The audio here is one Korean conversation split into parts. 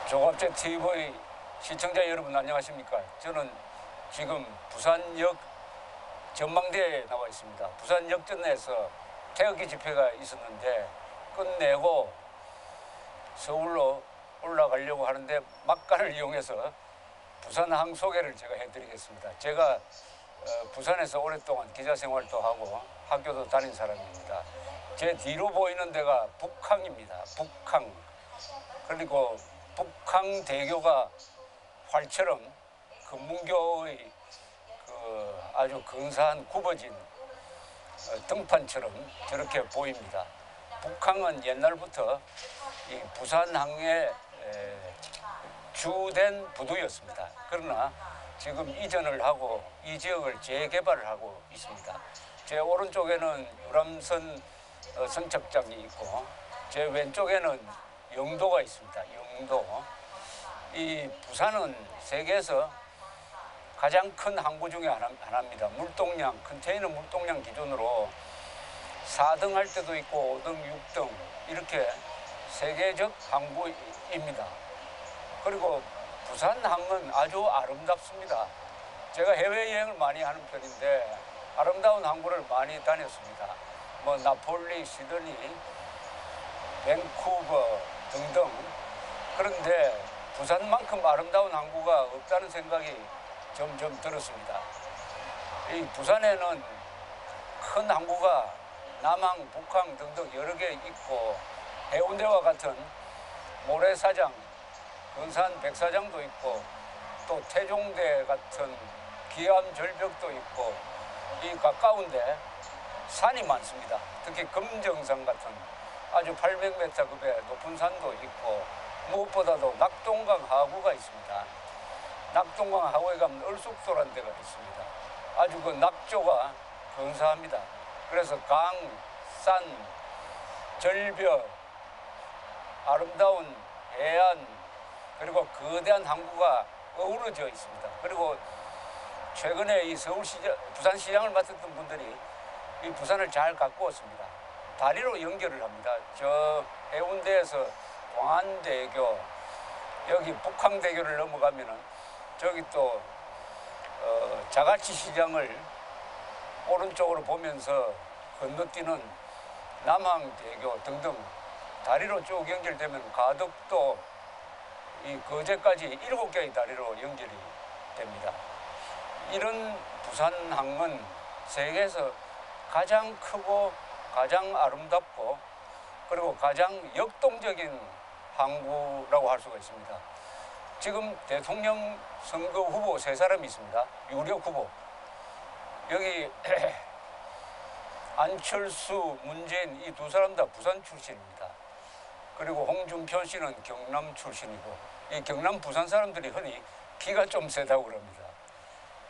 조갑제 TV 시청자 여러분 안녕하십니까? 저는 지금 부산역 전망대에 나와 있습니다. 부산역전에서 태극기 집회가 있었는데 끝내고 서울로 올라가려고 하는데 막간을 이용해서 부산항 소개를 제가 해드리겠습니다. 제가 부산에서 오랫동안 기자 생활도 하고 학교도 다닌 사람입니다. 제 뒤로 보이는 데가 북항입니다. 북항. 그리고 북항대교가 활처럼 금문교의 아주 근사한 굽어진 등판처럼 저렇게 보입니다. 북항은 옛날부터 이 부산항의 주된 부두였습니다. 그러나 지금 이전을 하고 이 지역을 재개발을 하고 있습니다. 제 오른쪽에는 유람선 선착장이 있고 제 왼쪽에는 영도가 있습니다. 영도. 이 부산은 세계에서 가장 큰 항구 중에 하나입니다. 물동량, 컨테이너 물동량 기준으로 4등 할 때도 있고 5등, 6등 이렇게 세계적 항구입니다. 그리고 부산항은 아주 아름답습니다. 제가 해외여행을 많이 하는 편인데 아름다운 항구를 많이 다녔습니다. 뭐 나폴리, 시드니, 밴쿠버 등등. 그런데 부산만큼 아름다운 항구가 없다는 생각이 점점 들었습니다. 이 부산에는 큰 항구가 남항, 북항 등등 여러 개 있고 해운대와 같은 모래사장, 근산 백사장도 있고 또 태종대 같은 기암절벽도 있고 이 가까운데 산이 많습니다. 특히 금정산 같은 아주 800m급의 높은 산도 있고 무엇보다도 낙동강 하구가 있습니다. 낙동강 하구에 가면 얼쑥도라는 데가 있습니다. 아주 그 낙조가 근사합니다. 그래서 강, 산, 절벽, 아름다운 해안 그리고 거대한 항구가 어우러져 있습니다. 그리고 최근에 이 부산시장을 맡았던 분들이 이 부산을 잘 가꾸었습니다. 다리로 연결을 합니다. 저 해운대에서 광안대교, 여기 북항대교를 넘어가면은 저기 또 자갈치 시장을 오른쪽으로 보면서 건너뛰는 남항대교 등등 다리로 쭉 연결되면 가덕도 이 거제까지 7개의 다리로 연결이 됩니다. 이런 부산항은 세계에서 가장 크고 가장 아름답고 그리고 가장 역동적인 항구라고 할 수가 있습니다. 지금 대통령 선거 후보 3사람이 있습니다. 유력 후보. 여기 안철수, 문재인 이 2사람 다 부산 출신입니다. 그리고 홍준표 씨는 경남 출신이고 이 경남 부산 사람들이 흔히 기가 좀 세다고 그럽니다.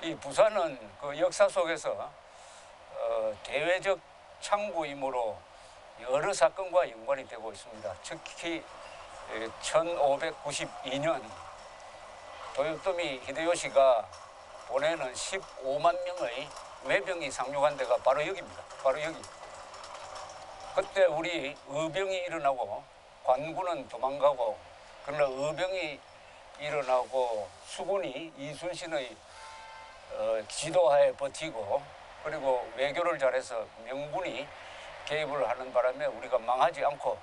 이 부산은 그 역사 속에서 대외적 창구이므로 여러 사건과 연관이 되고 있습니다. 특히 1592년 도요토미 히데요시가 보내는 15만 명의 외병이 상륙한 데가 바로 여기입니다. 바로 여기. 그때 우리 의병이 일어나고 관군은 도망가고 그러나 의병이 일어나고 수군이 이순신의 지도하에 버티고 그리고 외교를 잘해서 명군이 개입을 하는 바람에 우리가 망하지 않고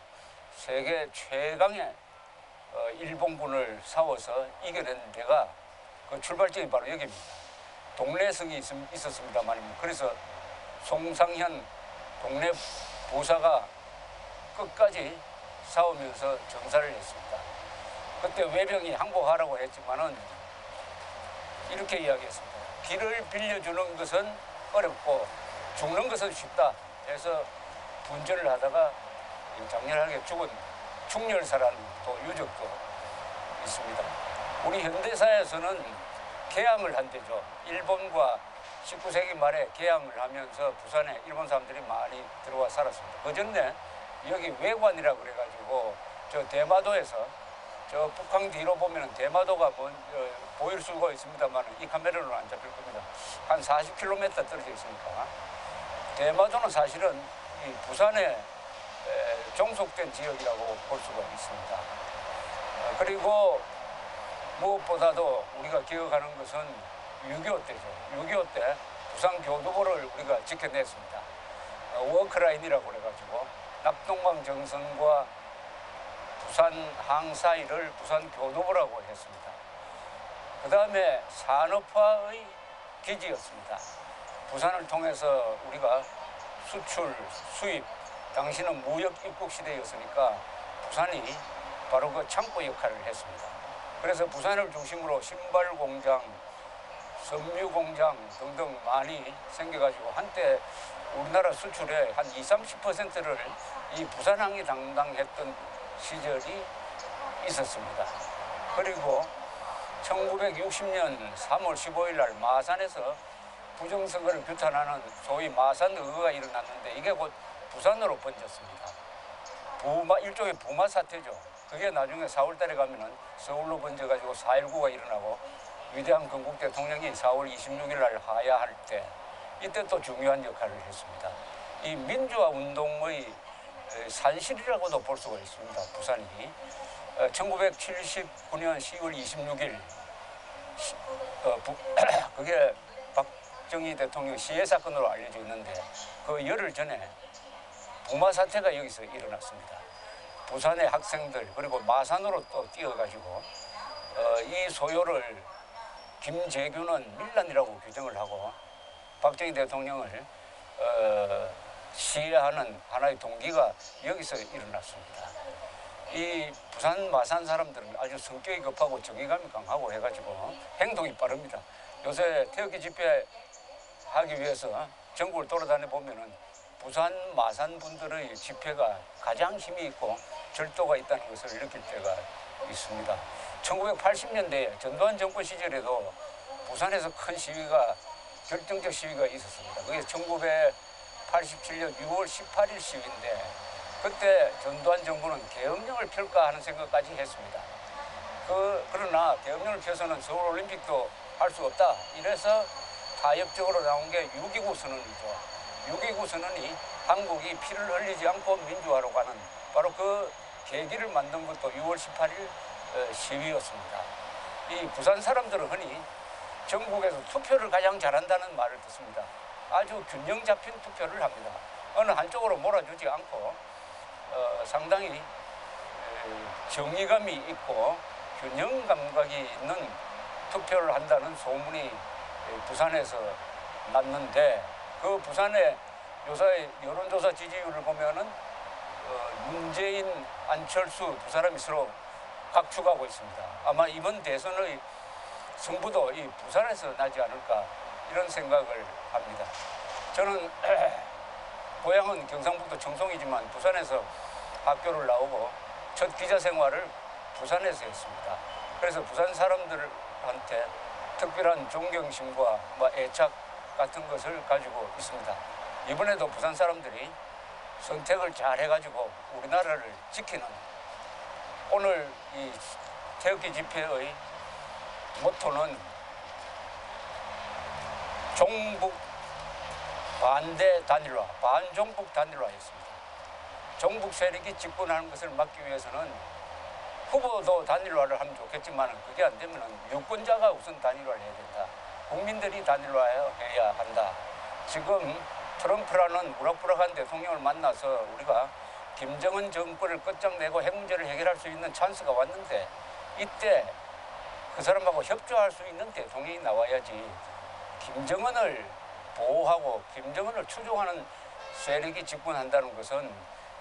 세계 최강의 일본군을 싸워서 이겨낸 데가 그 출발점이 바로 여기입니다. 동래성이 있었습니다만 그래서 송상현 동래 부사가 끝까지 싸우면서 전사를 했습니다. 그때 외병이 항복하라고 했지만은 이렇게 이야기했습니다. 길을 빌려주는 것은 어렵고 죽는 것은 쉽다 해서 분전을 하다가 장렬하게 죽은 충렬사라는 또 유적도 있습니다. 우리 현대사에서는 개항을 한대죠. 일본과 19세기 말에 개항을 하면서 부산에 일본 사람들이 많이 들어와 살았습니다. 그 전에 여기 외관이라고 그래가지고 저 대마도에서 저 북항 뒤로 보면 대마도가 보일 수가 있습니다만 이 카메라로는 안 잡힐 겁니다. 한 40km 떨어져 있으니까. 대마도는 사실은 이 부산에 종속된 지역이라고 볼 수가 있습니다. 그리고 무엇보다도 우리가 기억하는 것은 6.25 때죠. 6.25 때 부산 교두보를 우리가 지켜냈습니다. 워크라인이라고 그래가지고 낙동강 정선과 부산 항 사이를 부산 교두보라고 했습니다. 그 다음에 산업화의 기지였습니다. 부산을 통해서 우리가 수출, 수입, 당시는 무역 입국 시대였으니까 부산이 바로 그 창고 역할을 했습니다. 그래서 부산을 중심으로 신발 공장, 섬유 공장 등등 많이 생겨가지고 한때 우리나라 수출의 한 20~30%를 이 부산항이 담당했던 시절이 있었습니다. 그리고 1960년 3월 15일 날 마산에서 부정선거를 규탄하는 소위 마산의거가 일어났는데 이게 곧 부산으로 번졌습니다. 일종의 부마 사태죠. 그게 나중에 4월 달에 가면은 서울로 번져가지고 4.19가 일어나고 위대한 건국 대통령이 4월 26일 날 하야할 때 이때 또 중요한 역할을 했습니다. 이 민주화 운동의 산실이라고도 볼 수가 있습니다. 부산이 1979년 10월 26일 그게 박정희 대통령 시해 사건으로 알려져 있는데 그 열흘 전에 부마 사태가 여기서 일어났습니다. 부산의 학생들 그리고 마산으로 또 뛰어가지고 이 소요를 김재규는 밀란이라고 규정을 하고 박정희 대통령을 시해하는 하나의 동기가 여기서 일어났습니다. 이 부산 마산 사람들은 아주 성격이 급하고 정의감이 강하고 해가지고 행동이 빠릅니다. 요새 태극기 집회 하기 위해서 전국을 돌아다녀 보면은 부산 마산 분들의 집회가 가장 힘이 있고 절도가 있다는 것을 느낄 때가 있습니다. 1980년대 전두환 정권 시절에도 부산에서 큰 시위가 결정적 시위가 있었습니다. 그게 1987년 6월 18일 시위인데 그때 전두환 정부는 계엄령을 펼까 하는 생각까지 했습니다. 그러나 계엄령을 펴서는 서울올림픽도 할 수 없다. 이래서 타협적으로 나온 게 6.29 선언이죠. 6.29 선언이 한국이 피를 흘리지 않고 민주화로 가는 바로 그 계기를 만든 것도 6월 18일 시위였습니다. 이 부산 사람들은 흔히 전국에서 투표를 가장 잘한다는 말을 듣습니다. 아주 균형 잡힌 투표를 합니다. 어느 한쪽으로 몰아주지 않고 상당히 정의감이 있고 균형 감각이 있는 투표를 한다는 소문이 부산에서 났는데 그 부산의 요새 여론조사 지지율을 보면은 문재인, 안철수 두 사람이 서로 각축하고 있습니다. 아마 이번 대선의 승부도 이 부산에서 나지 않을까 이런 생각을 합니다. 저는 고향은 경상북도 청송이지만 부산에서 학교를 나오고 첫 기자 생활을 부산에서 했습니다. 그래서 부산 사람들한테 특별한 존경심과 애착 같은 것을 가지고 있습니다. 이번에도 부산 사람들이 선택을 잘 해가지고 우리나라를 지키는 오늘 이 태극기 집회의 모토는 종북 반대 단일화, 반종북 단일화였습니다. 종북 세력이 집권하는 것을 막기 위해서는 후보도 단일화를 하면 좋겠지만 그게 안 되면 유권자가 우선 단일화를 해야 된다. 국민들이 단일화해야 한다. 지금 트럼프라는 우락부락한 대통령을 만나서 우리가 김정은 정권을 끝장내고 핵 문제를 해결할 수 있는 찬스가 왔는데 이때 그 사람하고 협조할 수 있는 대통령이 나와야지 김정은을 보호하고 김정은을 추종하는 세력이 집권한다는 것은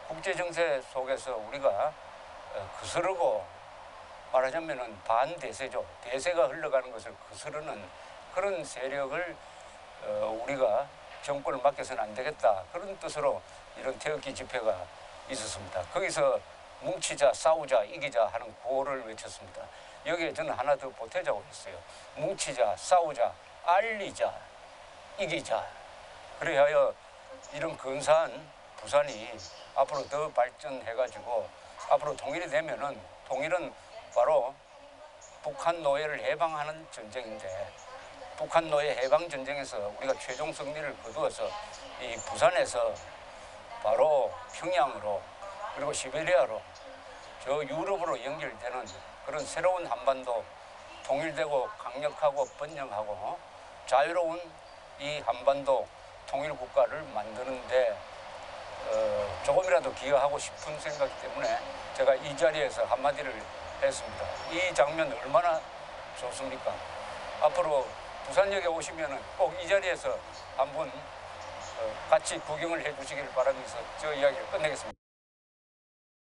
국제정세 속에서 우리가 거스르고 말하자면 반대세죠. 대세가 흘러가는 것을 거스르는 그런 세력을 우리가 정권을 맡겨서는 안 되겠다. 그런 뜻으로 이런 태극기 집회가 있었습니다. 거기서 뭉치자, 싸우자, 이기자 하는 구호를 외쳤습니다. 여기에 저는 하나 더 보태자고 했어요. 뭉치자, 싸우자, 알리자, 이기자. 그래야 이런 근사한 부산이 앞으로 더 발전해가지고 앞으로 통일이 되면은 통일은 바로 북한 노예를 해방하는 전쟁인데 북한 노예 해방 전쟁에서 우리가 최종 승리를 거두어서 이 부산에서 바로 평양으로 그리고 시베리아로 저 유럽으로 연결되는 그런 새로운 한반도, 통일되고 강력하고 번영하고 자유로운 이 한반도 통일국가를 만드는데 조금이라도 기여하고 싶은 생각 때문에 제가 이 자리에서 한마디를 했습니다. 이 장면 얼마나 좋습니까? 앞으로 부산역에 오시면 꼭 이 자리에서 한번 같이 구경을 해 주시길 바라면서 저 이야기를 끝내겠습니다.